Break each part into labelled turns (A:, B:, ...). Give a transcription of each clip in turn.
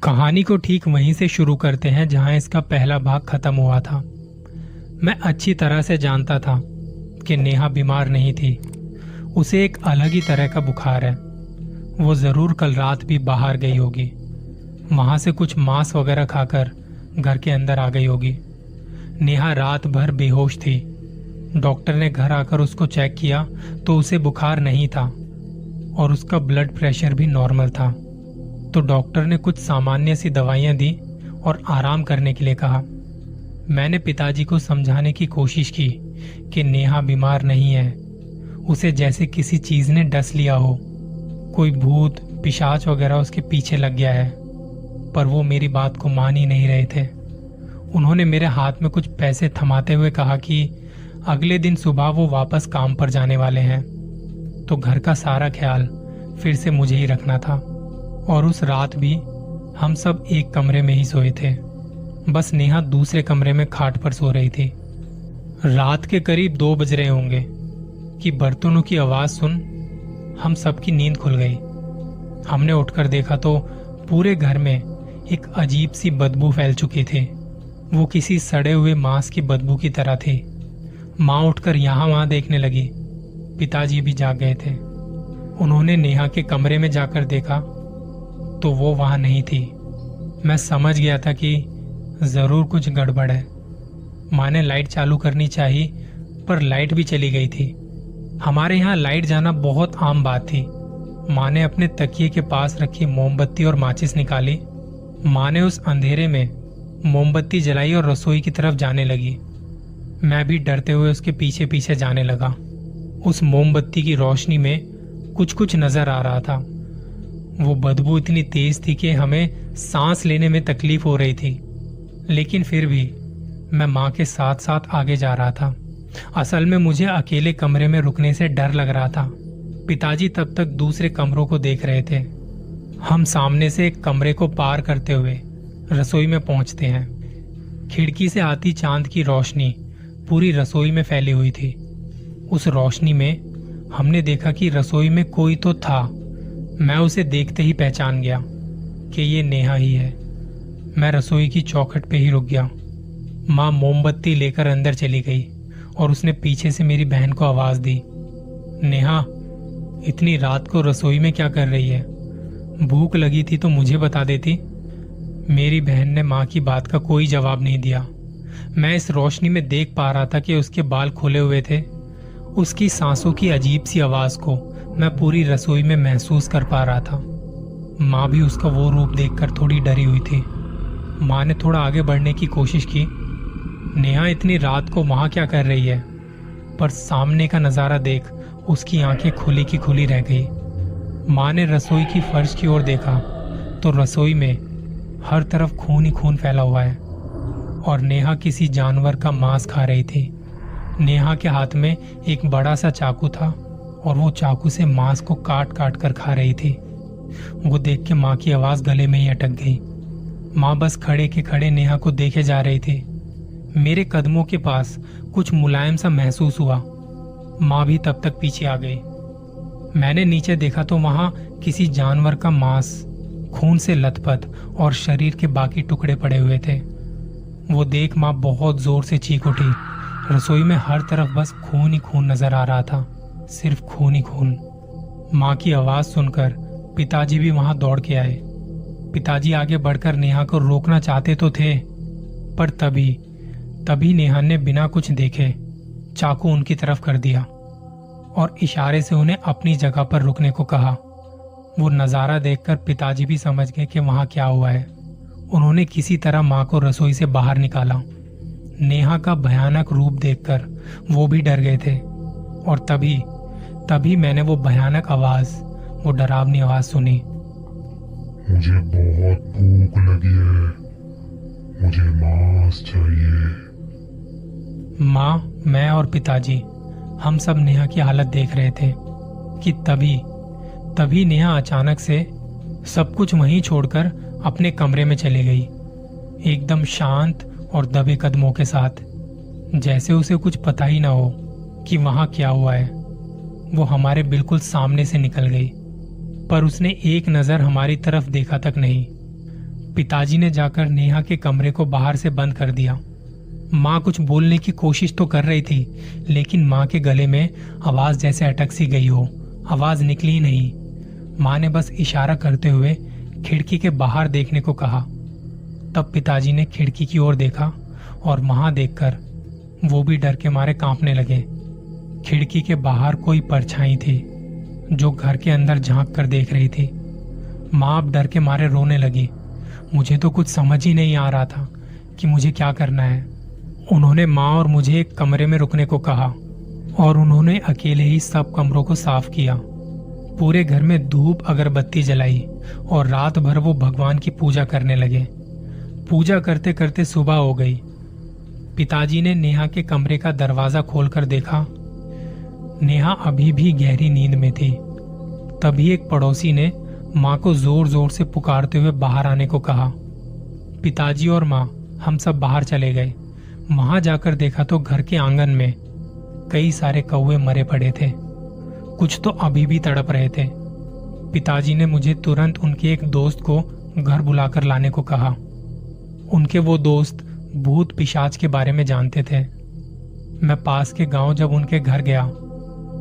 A: कहानी को ठीक वहीं से शुरू करते हैं जहां इसका पहला भाग खत्म हुआ था। मैं अच्छी तरह से जानता था कि नेहा बीमार नहीं थी। उसे एक अलग ही तरह का बुखार है। वो जरूर कल रात भी बाहर गई होगी। वहां से कुछ मांस वगैरह खाकर घर के अंदर आ गई होगी। नेहा रात भर बेहोश थी। डॉक्टर ने घर आकर उसको चेक किया तो उसे बुखार नहीं था और उसका ब्लड प्रेशर भी नॉर्मल था। तो डॉक्टर ने कुछ सामान्य सी दवाइयां दी और आराम करने के लिए कहा। मैंने पिताजी को समझाने की कोशिश की कि नेहा बीमार नहीं है, उसे जैसे किसी चीज ने डस लिया हो, कोई भूत पिशाच वगैरह उसके पीछे लग गया है। पर वो मेरी बात को मान ही नहीं रहे थे। उन्होंने मेरे हाथ में कुछ पैसे थमाते हुए कहा कि अगले दिन सुबह वो वापस काम पर जाने वाले हैं, तो घर का सारा ख्याल फिर से मुझे ही रखना था। और उस रात भी हम सब एक कमरे में ही सोए थे, बस नेहा दूसरे कमरे में खाट पर सो रही थी। रात के करीब 2 बज रहे होंगे कि बर्तनों की आवाज सुन हम सबकी नींद खुल गई। हमने उठकर देखा तो पूरे घर में एक अजीब सी बदबू फैल चुकी थी। वो किसी सड़े हुए मांस की बदबू की तरह थी। माँ उठकर यहाँ वहां देखने लगी। पिताजी भी जाग गए थे। उन्होंने नेहा के कमरे में जाकर देखा तो वो वहां नहीं थी। मैं समझ गया था कि जरूर कुछ गड़बड़ है। माँ ने लाइट चालू करनी चाहिए पर लाइट भी चली गई थी। हमारे यहाँ लाइट जाना बहुत आम बात थी। माँ ने अपने तकिए के पास रखी मोमबत्ती और माचिस निकाली। माँ ने उस अंधेरे में मोमबत्ती जलाई और रसोई की तरफ जाने लगी। मैं भी डरते हुए उसके पीछे पीछे जाने लगा। उस मोमबत्ती की रोशनी में कुछ कुछ नजर आ रहा था। वो बदबू इतनी तेज थी कि हमें सांस लेने में तकलीफ हो रही थी, लेकिन फिर भी मैं माँ के साथ साथ आगे जा रहा था। असल में मुझे अकेले कमरे में रुकने से डर लग रहा था। पिताजी तब तक दूसरे कमरों को देख रहे थे। हम सामने से एक कमरे को पार करते हुए रसोई में पहुंचते हैं। खिड़की से आती चांद की रोशनी पूरी रसोई में फैली हुई थी। उस रोशनी में हमने देखा कि रसोई में कोई तो था। मैं उसे देखते ही पहचान गया कि ये नेहा ही है। मैं रसोई की चौखट पे ही रुक गया। माँ मोमबत्ती लेकर अंदर चली गई और उसने पीछे से मेरी बहन को आवाज दी, नेहा, इतनी रात को रसोई में क्या कर रही है? भूख लगी थी तो मुझे बता देती। मेरी बहन ने माँ की बात का कोई जवाब नहीं दिया। मैं इस रोशनी में देख पा रहा था कि उसके बाल खुले हुए थे। उसकी सांसों की अजीब सी आवाज को मैं पूरी रसोई में महसूस कर पा रहा था। माँ भी उसका वो रूप देखकर थोड़ी डरी हुई थी। माँ ने थोड़ा आगे बढ़ने की कोशिश की। नेहा इतनी रात को वहां क्या कर रही है? पर सामने का नजारा देख उसकी आंखें खुली की खुली रह गई। माँ ने रसोई की फर्श की ओर देखा तो रसोई में हर तरफ खून ही खून फैला हुआ है और नेहा किसी जानवर का मांस खा रही थी। नेहा के हाथ में एक बड़ा सा चाकू था और वो चाकू से मांस को काट काट कर खा रही थी। वो देख के माँ की आवाज गले में ही अटक गई। माँ बस खड़े के खड़े नेहा को देखे जा रही थी। मेरे कदमों के पास कुछ मुलायम सा महसूस हुआ। माँ भी तब तक पीछे आ गई। मैंने नीचे देखा तो वहां किसी जानवर का मांस खून से लथपथ और शरीर के बाकी टुकड़े पड़े हुए थे। वो देख माँ बहुत जोर से चीख उठी। रसोई में हर तरफ बस खून ही खून नजर आ रहा था, सिर्फ खून ही खून। माँ की आवाज सुनकर पिताजी भी वहां दौड़ के आए। पिताजी आगे बढ़कर नेहा को रोकना चाहते तो थे, पर तभी नेहा ने बिना कुछ देखे चाकू उनकी तरफ कर दिया और इशारे से उन्हें अपनी जगह पर रुकने को कहा। वो नजारा देखकर पिताजी भी समझ गए कि वहां क्या हुआ है। उन्होंने किसी तरह माँ को रसोई से बाहर निकाला। नेहा का भयानक रूप देखकर वो भी डर गए थे और तभी मैंने वो भयानक आवाज, वो डरावनी आवाज सुनी,
B: मुझे बहुत भूख लगी है, मुझे मांस चाहिए।
A: माँ, मैं और पिताजी हम सब नेहा की हालत देख रहे थे कि तभी नेहा अचानक से सब कुछ वहीं छोड़कर अपने कमरे में चली गई, एकदम शांत और दबे कदमों के साथ, जैसे उसे कुछ पता ही ना हो कि वहां क्या हुआ है। वो हमारे बिल्कुल सामने से निकल गई, पर उसने एक नजर हमारी तरफ देखा तक नहीं। पिताजी ने जाकर नेहा के कमरे को बाहर से बंद कर दिया। माँ कुछ बोलने की कोशिश तो कर रही थी, लेकिन माँ के गले में आवाज जैसे अटक सी गई हो, आवाज निकली ही नहीं। माँ ने बस इशारा करते हुए खिड़की के बाहर देखने को कहा। तब पिताजी ने खिड़की की ओर देखा और वहां देखकर वो भी डर के मारे कांपने लगे। खिड़की के बाहर कोई परछाई थी जो घर के अंदर झांक कर देख रही थी। माँ अब डर के मारे रोने लगी। मुझे तो कुछ समझ ही नहीं आ रहा था कि मुझे क्या करना है। उन्होंने माँ और मुझे एक कमरे में रुकने को कहा और उन्होंने अकेले ही सब कमरों को साफ किया। पूरे घर में धूप अगरबत्ती जलाई और रात भर वो भगवान की पूजा करने लगे। पूजा करते करते सुबह हो गई। पिताजी ने नेहा के कमरे का दरवाजा खोलकर देखा। नेहा अभी भी गहरी नींद में थी। तभी एक पड़ोसी ने माँ को जोर जोर से पुकारते हुए बाहर आने को कहा। पिताजी और माँ हम सब बाहर चले गए। वहां जाकर देखा तो घर के आंगन में कई सारे कौवे मरे पड़े थे। कुछ तो अभी भी तड़प रहे थे। पिताजी ने मुझे तुरंत उनके एक दोस्त को घर बुलाकर लाने को कहा। उनके वो दोस्त भूत पिशाच के बारे में जानते थे। मैं पास के गांव जब उनके घर गया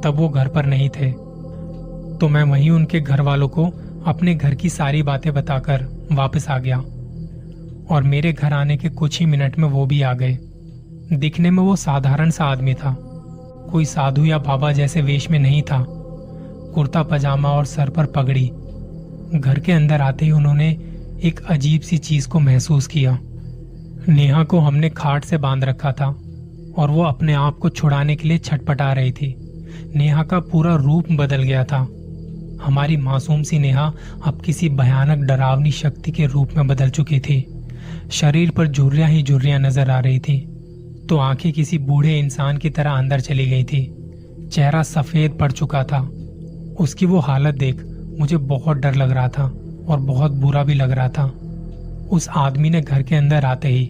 A: तब वो घर पर नहीं थे, तो मैं वहीं उनके घर वालों को अपने घर की सारी बातें बताकर वापस आ गया। और मेरे घर आने के कुछ ही मिनट में वो भी आ गए। दिखने में वो साधारण सा आदमी था, कोई साधु या बाबा जैसे वेश में नहीं था। कुर्ता पजामा और सर पर पगड़ी। घर के अंदर आते ही उन्होंने एक अजीब सी चीज को महसूस किया। नेहा को हमने खाट से बांध रखा था और वो अपने आप को छुड़ाने के लिए छटपटा रही थी। नेहा का पूरा रूप बदल गया था। हमारी मासूम सी नेहा अब किसी भयानक डरावनी शक्ति के रूप में बदल चुकी थी। शरीर पर झुर्रियां ही झुर्रियां नजर आ रही थी, तो आंखें किसी बूढ़े इंसान की तरह अंदर चली गई थी। चेहरा सफेद पड़ चुका था। उसकी वो हालत देख मुझे बहुत डर लग रहा था और बहुत बुरा भी लग रहा था। उस आदमी ने घर के अंदर आते ही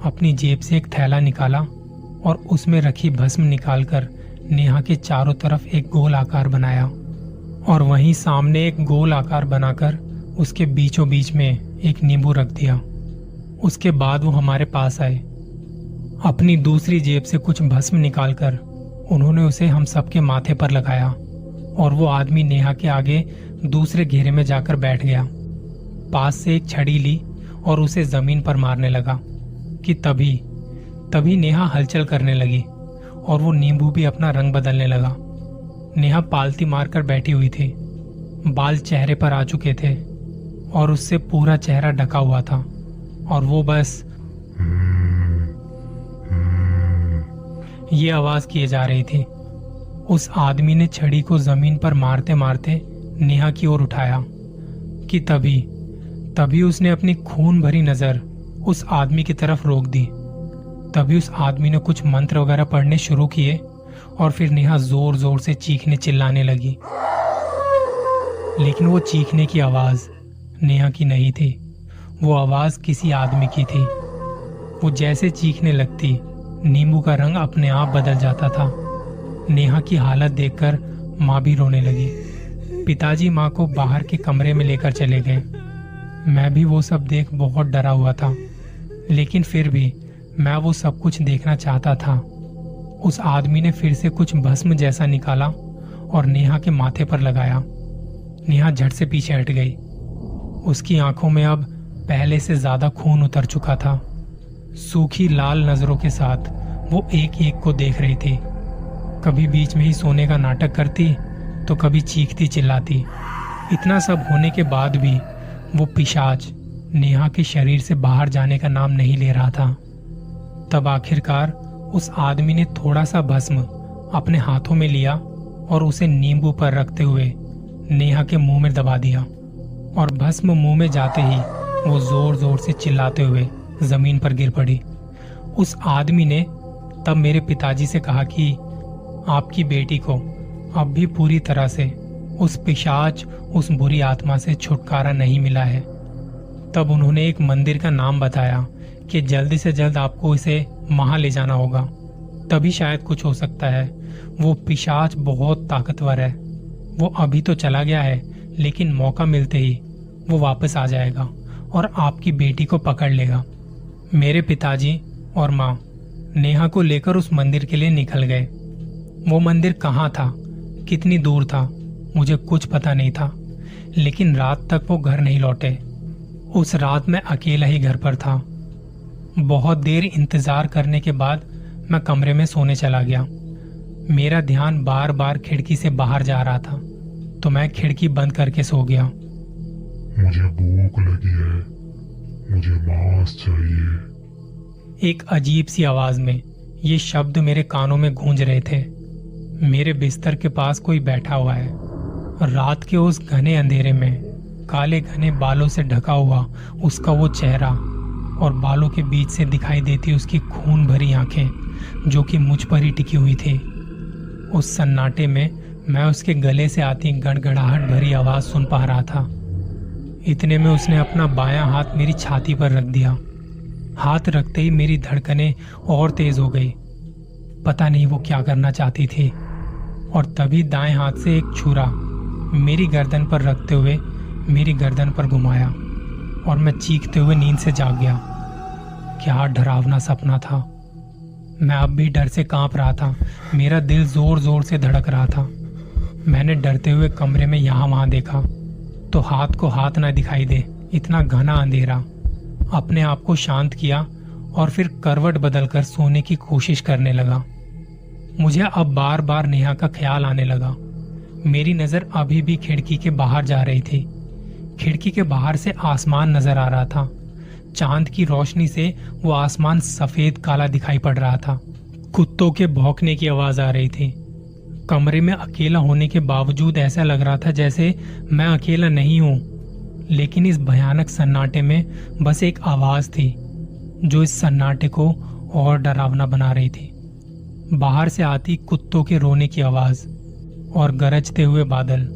A: अपनी जेब से एक थैला निकाला और उसमें रखी भस्म निकालकर नेहा के चारों तरफ एक गोल आकार बनाया और वहीं सामने एक गोल आकार बनाकर उसके बीचों बीच में एक नींबू रख दिया। उसके बाद वो हमारे पास आए। अपनी दूसरी जेब से कुछ भस्म निकालकर उन्होंने उसे हम सबके माथे पर लगाया और वो आदमी नेहा के आगे दूसरे घेरे में जाकर बैठ गया। पास से एक छड़ी ली और उसे जमीन पर मारने लगा कि तभी नेहा हलचल करने लगी और वो नींबू भी अपना रंग बदलने लगा। नेहा पालती मारकर बैठी हुई थी। बाल चेहरे पर आ चुके थे और उससे पूरा चेहरा ढका हुआ था और वो बस ये आवाज किए जा रही थी। उस आदमी ने छड़ी को जमीन पर मारते मारते नेहा की ओर उठाया कि तभी उसने अपनी खून भरी नजर उस आदमी की तरफ रोक दी। तभी उस आदमी ने कुछ मंत्र वगैरह पढ़ने शुरू किए और फिर नेहा जोर जोर से चीखने चिल्लाने लगी। लेकिन वो चीखने की आवाज नेहा की नहीं थी, वो आवाज किसी आदमी की थी। वो जैसे चीखने लगती नींबू का रंग अपने आप बदल जाता था। नेहा की हालत देखकर माँ भी रोने लगी। पिताजी माँ को बाहर के कमरे में लेकर चले गए। मैं भी वो सब देख बहुत डरा हुआ था, लेकिन फिर भी मैं वो सब कुछ देखना चाहता था। उस आदमी ने फिर से कुछ भस्म जैसा निकाला और नेहा के माथे पर लगाया। नेहा झट से पीछे हट गई। उसकी आंखों में अब पहले से ज्यादा खून उतर चुका था। सूखी लाल नजरों के साथ वो एक एक को देख रही थी। कभी बीच में ही सोने का नाटक करती तो कभी चीखती चिल्लाती। इतना सब होने के बाद भी वो पिशाच नेहा के शरीर से बाहर जाने का नाम नहीं ले रहा था। तब आखिरकार उस आदमी ने थोड़ा सा भस्म अपने हाथों में लिया और उसे नींबू पर रखते हुए नेहा के मुंह में दबा दिया और भस्म मुंह में जाते ही वो जोर जोर से चिल्लाते हुए जमीन पर गिर पड़ी। उस आदमी ने तब मेरे पिताजी से कहा कि आपकी बेटी को अब भी पूरी तरह से उस पिशाच, उस बुरी आत्मा से छुटकारा नहीं मिला है। तब उन्होंने एक मंदिर का नाम बताया कि जल्दी से जल्द आपको इसे वहां ले जाना होगा, तभी शायद कुछ हो सकता है। वो पिशाच बहुत ताकतवर है। वो अभी तो चला गया है, लेकिन मौका मिलते ही वो वापस आ जाएगा और आपकी बेटी को पकड़ लेगा। मेरे पिताजी और माँ नेहा को लेकर उस मंदिर के लिए निकल गए। वो मंदिर कहाँ था, कितनी दूर था, मुझे कुछ पता नहीं था, लेकिन रात तक वो घर नहीं लौटे। उस रात मैं अकेला ही घर पर था। बहुत देर इंतजार करने के बाद मैं कमरे में सोने चला गया। मेरा ध्यान बार बार खिड़की से बाहर जा रहा था, तो मैं खिड़की बंद करके सो गया।
B: मुझे भूख लगी है, मुझे मांस चाहिए।
A: एक अजीब सी आवाज में ये शब्द मेरे कानों में गूंज रहे थे। मेरे बिस्तर के पास कोई बैठा हुआ है। रात के उस घने अंधेरे में काले घने बालों से ढका हुआ उसका वो चेहरा और बालों के बीच से दिखाई देती उसकी खून भरी आंखें जो कि मुझ पर ही टिकी हुई थी। उस सन्नाटे में मैं उसके गले से आती गड़गड़ाहट भरी आवाज सुन पा रहा था। इतने में उसने अपना बायां हाथ मेरी छाती पर रख दिया। हाथ रखते ही मेरी धड़कनें और तेज हो गई। पता नहीं वो क्या करना चाहती थी। और तभी दाएं हाथ से एक छुरा मेरी गर्दन पर रखते हुए मेरी गर्दन पर घुमाया और मैं चीखते हुए नींद से जाग गया। क्या डरावना सपना था। मैं अब भी डर से कांप रहा था। मेरा दिल जोर जोर से धड़क रहा था। मैंने डरते हुए कमरे में यहाँ वहां देखा तो हाथ को हाथ ना दिखाई दे, इतना घना अंधेरा। अपने आप को शांत किया और फिर करवट बदलकर सोने की कोशिश करने लगा। मुझे अब बार बार नेहा का ख्याल आने लगा। मेरी नजर अभी भी खिड़की के बाहर जा रही थी। खिड़की के बाहर से आसमान नजर आ रहा था। चांद की रोशनी से वो आसमान सफेद काला दिखाई पड़ रहा था। कुत्तों के भौंकने की आवाज आ रही थी। कमरे में अकेला होने के बावजूद ऐसा लग रहा था जैसे मैं अकेला नहीं हूं, लेकिन इस भयानक सन्नाटे में बस एक आवाज थी जो इस सन्नाटे को और डरावना बना रही थी। बाहर से आती कुत्तों के रोने की आवाज और गरजते हुए बादल।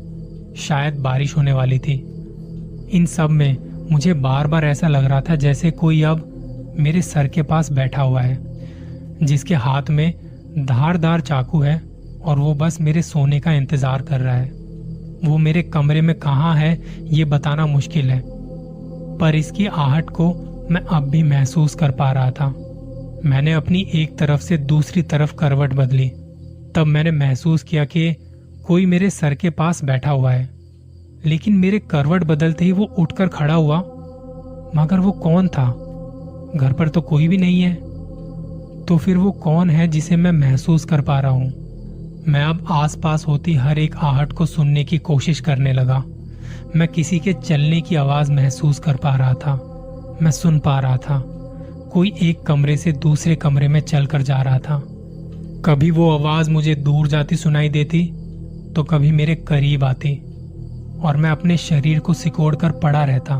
A: शायद बारिश होने वाली थी। इन सब में मुझे बार बार ऐसा लग रहा था जैसे कोई अब मेरे सर के पास बैठा हुआ है, जिसके हाथ में धारदार चाकू है और वो बस मेरे सोने का इंतजार कर रहा है। वो मेरे कमरे में कहाँ है ये बताना मुश्किल है, पर इसकी आहट को मैं अब भी महसूस कर पा रहा था। मैंने अपनी एक तरफ से दूसरी तरफ करवट बदली। तब मैंने महसूस किया कि कोई मेरे सर के पास बैठा हुआ है, लेकिन मेरे करवट बदलते ही वो उठकर खड़ा हुआ। मगर वो कौन था? घर पर तो कोई भी नहीं है। तो फिर वो कौन है जिसे मैं महसूस कर पा रहा हूं? मैं अब आसपास होती हर एक आहट को सुनने की कोशिश करने लगा। मैं किसी के चलने की आवाज महसूस कर पा रहा था। मैं सुन पा रहा था। कोई एक कमरे से दूसरे कमरे में चलकर जा रहा था। कभी वो आवाज मुझे दूर जाती सुनाई देती तो कभी मेरे करीब आती और मैं अपने शरीर को सिकोड़कर पड़ा रहता।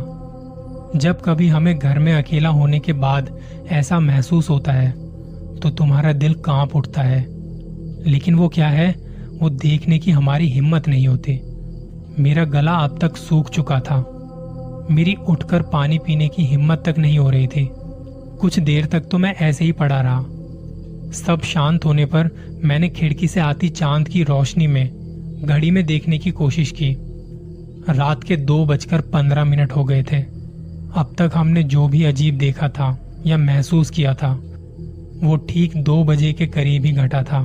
A: जब कभी हमें घर में अकेला होने के बाद ऐसा महसूस होता है तो तुम्हारा दिल कांप उठता है, लेकिन वो क्या है, वो देखने की हमारी हिम्मत नहीं होती। मेरा गला अब तक सूख चुका था। मेरी उठकर पानी पीने की हिम्मत तक नहीं हो रही थी। कुछ देर तक तो मैं ऐसे ही पड़ा रहा। सब शांत होने पर मैंने खिड़की से आती चांद की रोशनी में घड़ी में देखने की कोशिश की। रात के 2:15 हो गए थे। अब तक हमने जो भी अजीब देखा था या महसूस किया था वो ठीक 2 बजे के करीब ही घटा था।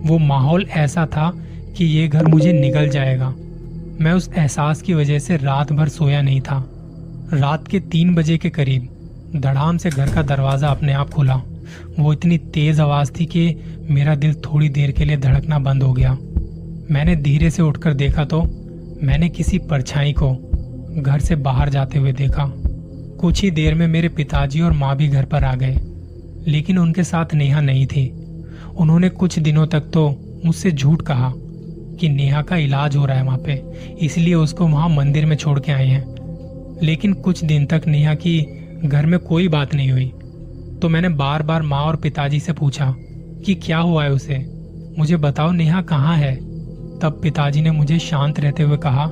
A: वो माहौल ऐसा था कि ये घर मुझे निगल जाएगा। मैं उस एहसास की वजह से रात भर सोया नहीं था। रात के 3 बजे के करीब धड़ाम से घर का दरवाजा अपने आप खुला। वो इतनी तेज आवाज थी कि मेरा दिल थोड़ी देर के लिए धड़कना बंद हो गया। मैंने धीरे से उठकर देखा तो मैंने किसी परछाई को घर से बाहर जाते हुए देखा। कुछ ही देर में मेरे पिताजी और माँ भी घर पर आ गए, लेकिन उनके साथ नेहा नहीं थी। उन्होंने कुछ दिनों तक तो मुझसे झूठ कहा कि नेहा का इलाज हो रहा है वहां पे, इसलिए उसको वहां मंदिर में छोड़ के आए हैं। लेकिन कुछ दिन तक नेहा की घर में कोई बात नहीं हुई। तो मैंने बार बार माँ और पिताजी से पूछा कि क्या हुआ है उसे, मुझे बताओ नेहा कहाँ है। तब पिताजी ने मुझे शांत रहते हुए कहा,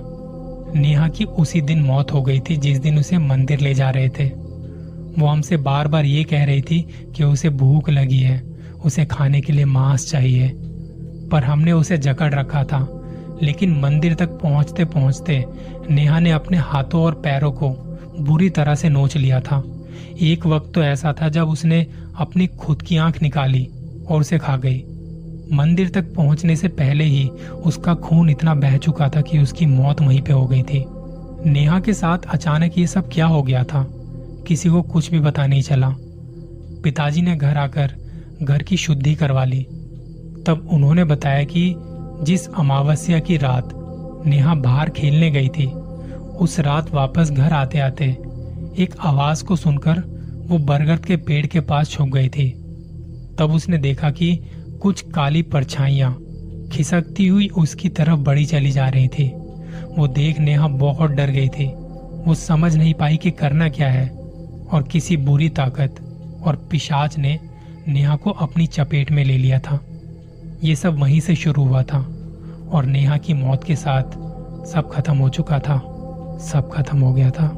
A: नेहा की उसी दिन मौत हो गई थी जिस दिन उसे मंदिर ले जा रहे थे। वो हमसे बार बार ये कह रही थी कि उसे भूख लगी है, उसे खाने के लिए मांस चाहिए, पर हमने उसे जकड़ रखा था। लेकिन मंदिर तक पहुंचते पहुंचते नेहा ने अपने हाथों और पैरों को बुरी तरह से नोच लिया था। एक वक्त तो ऐसा था जब उसने अपनी खुद की आंख निकाली और उसे खा गई। मंदिर तक पहुंचने से पहले ही उसका खून इतना बह चुका था कि उसकी मौत वहीं पे हो गई थी। नेहा के साथ अचानक ये सब क्या हो गया था, किसी को कुछ भी पता नहीं चला। पिताजी ने घर आकर घर की शुद्धि करवा ली। तब उन्होंने बताया कि जिस अमावस्या की रात नेहा बाहर खेलने गई थी, उस रात वापस घर आते आते एक आवाज को सुनकर वो बरगद के पेड़ के पास छुप गई थी। तब उसने देखा कि कुछ काली परछाइयां खिसकती हुई उसकी तरफ बढ़ी चली जा रही थी। वो देख नेहा बहुत डर गई थी। वो समझ नहीं पाई कि करना क्या है, और किसी बुरी ताकत और पिशाच ने नेहा को अपनी चपेट में ले लिया था। ये सब वहीं से शुरू हुआ था, और नेहा की मौत के साथ सब खत्म हो चुका था, सब खत्म हो गया था।